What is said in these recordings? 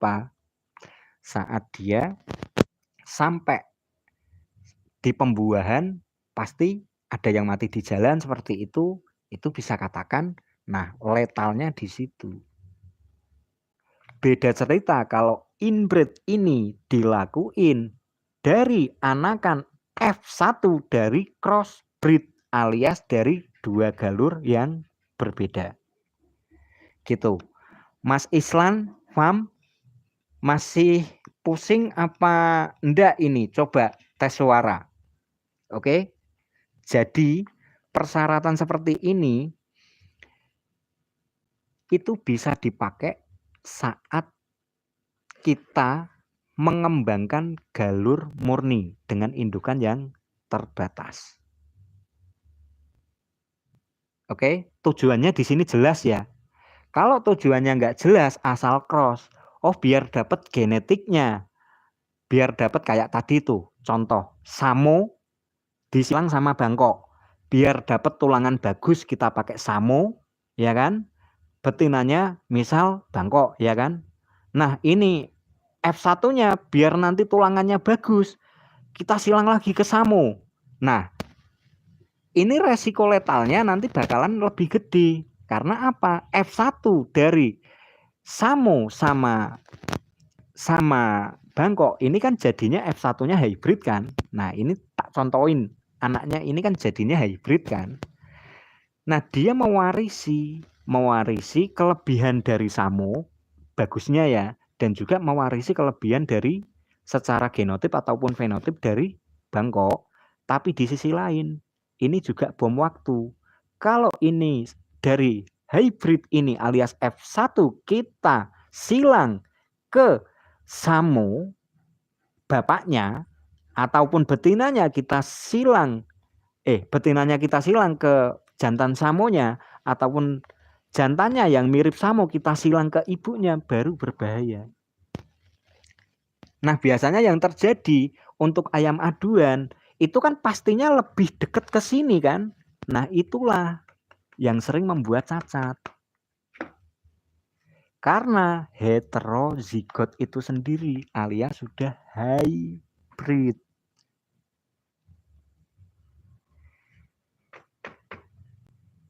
apa? Saat dia sampai di pembuahan pasti ada yang mati di jalan seperti itu bisa katakan, nah letalnya di situ. Beda cerita kalau inbreed ini dilakuin dari anakan F1 dari crossbreed alias dari dua galur yang berbeda. Gitu. Mas Islan, Fam, masih pusing apa enggak ini? Coba tes suara. Oke. Jadi persyaratan seperti ini itu bisa dipakai saat kita mengembangkan galur murni dengan indukan yang terbatas. Oke, tujuannya di sini jelas ya. Kalau tujuannya nggak jelas, asal cross, oh biar dapat genetiknya, biar dapat kayak tadi tuh, contoh Samo disilang sama Bangkok, biar dapat tulangan bagus kita pakai Samo, ya kan? Betinanya misal Bangkok, ya kan? Nah ini F1-nya biar nanti tulangannya bagus, kita silang lagi ke Samo. Nah ini resiko letalnya nanti bakalan lebih gede. Karena apa? F1 dari Samo sama Bangkok ini kan jadinya F1-nya hybrid kan. Nah ini tak contohin, anaknya ini kan jadinya hybrid kan. Nah dia mewarisi kelebihan dari Samo, bagusnya ya, dan juga mewarisi kelebihan dari secara genotip ataupun fenotip dari Bangkok. Tapi di sisi lain ini juga bom waktu. Kalau ini dari hybrid ini alias F1 kita silang ke Samo bapaknya ataupun betinanya kita silang ke jantan Samonya ataupun jantannya yang mirip Samo kita silang ke ibunya, baru berbahaya. Nah biasanya yang terjadi untuk ayam aduan itu kan pastinya lebih dekat ke sini kan. Nah itulah yang sering membuat cacat. Karena heterozigot itu sendiri alias sudah hybrid.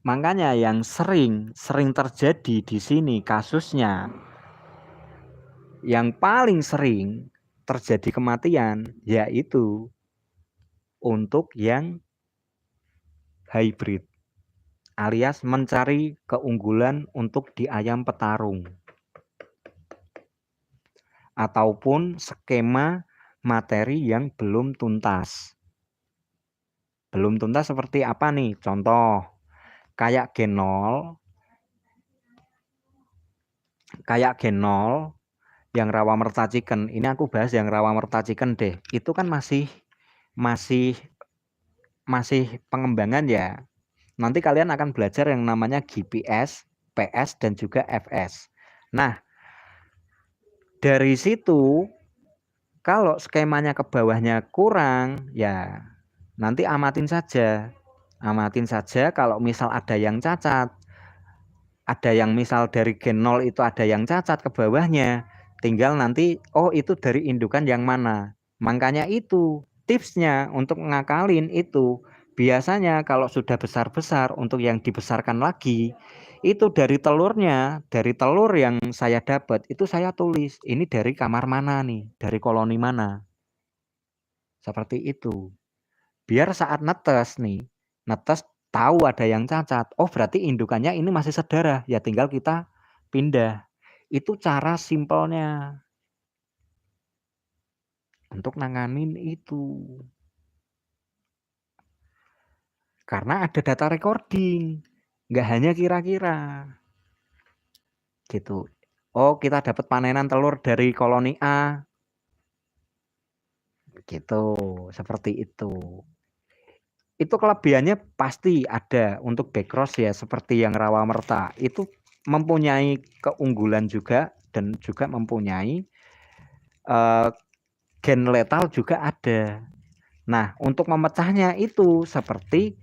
Makanya yang sering terjadi di sini kasusnya, yang paling sering terjadi kematian yaitu untuk yang hybrid alias mencari keunggulan untuk di ayam petarung ataupun skema materi yang belum tuntas. Belum tuntas seperti apa nih? Contoh kayak G0 yang rawa mertacikan. Ini aku bahas yang rawa mertacikan deh. Itu kan masih pengembangan ya. Nanti kalian akan belajar yang namanya GPS, PS dan juga FS. Nah, dari situ kalau skemanya ke bawahnya kurang ya nanti amatin saja. Amatin saja kalau misal ada yang cacat. Ada yang misal dari gen 0 itu ada yang cacat ke bawahnya. Tinggal nanti oh itu dari indukan yang mana. Makanya itu tipsnya untuk ngakalin itu biasanya kalau sudah besar-besar untuk yang dibesarkan lagi itu dari telurnya, dari telur yang saya dapat itu saya tulis ini dari kamar mana nih, dari koloni mana. Seperti itu. Biar saat netes nih, netes tahu ada yang cacat. Oh berarti indukannya ini masih sedarah, ya tinggal kita pindah. Itu cara simpelnya untuk nanganin itu. Karena ada data recording, nggak hanya kira-kira. Gitu. Oh kita dapat panenan telur dari koloni A. Gitu, seperti itu. Itu kelebihannya pasti ada untuk backcross ya, seperti yang rawa merta itu mempunyai keunggulan juga dan juga mempunyai gen letal juga ada. Nah untuk memecahnya itu seperti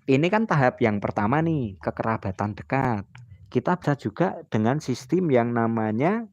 ini kan tahap yang pertama nih, kekerabatan dekat. Kita bisa juga dengan sistem yang namanya